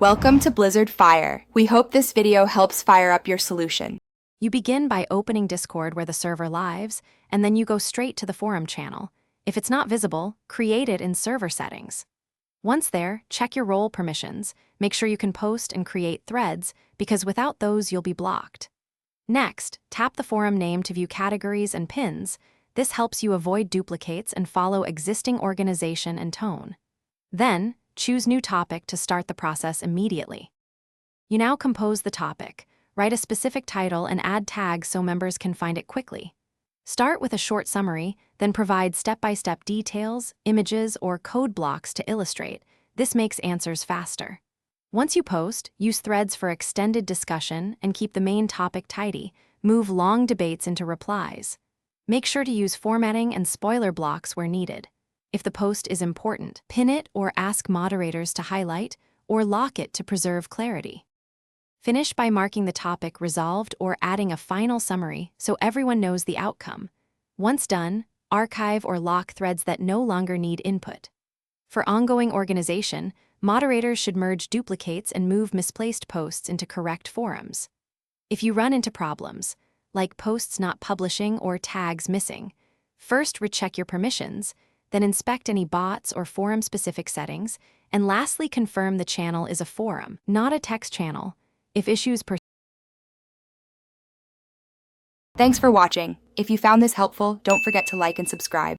Welcome to Blizzard Fire. We hope this video helps fire up your solution. You begin by opening Discord where the server lives, and then you go straight to the forum channel. If it's not visible, create it in server settings. Once there, check your role permissions. Make sure you can post and create threads, because without those you'll be blocked. Next, tap the forum name to view categories and pins. This helps you avoid duplicates and follow existing organization and tone. Then, choose New Topic to start the process immediately. You now compose the topic, write a specific title and add tags so members can find it quickly. Start with a short summary, then provide step-by-step details, images, or code blocks to illustrate. This makes answers faster. Once you post, use threads for extended discussion and keep the main topic tidy. Move long debates into replies. Make sure to use formatting and spoiler blocks where needed. If the post is important, pin it or ask moderators to highlight, or lock it to preserve clarity. Finish by marking the topic resolved or adding a final summary so everyone knows the outcome. Once done, archive or lock threads that no longer need input. For ongoing organization, moderators should merge duplicates and move misplaced posts into correct forums. If you run into problems, like posts not publishing or tags missing, first recheck your permissions, then inspect any bots or forum-specific settings, and lastly confirm the channel is a forum, not a text channel. If issues persist. Thanks for watching. If you found this helpful, don't forget to like and subscribe.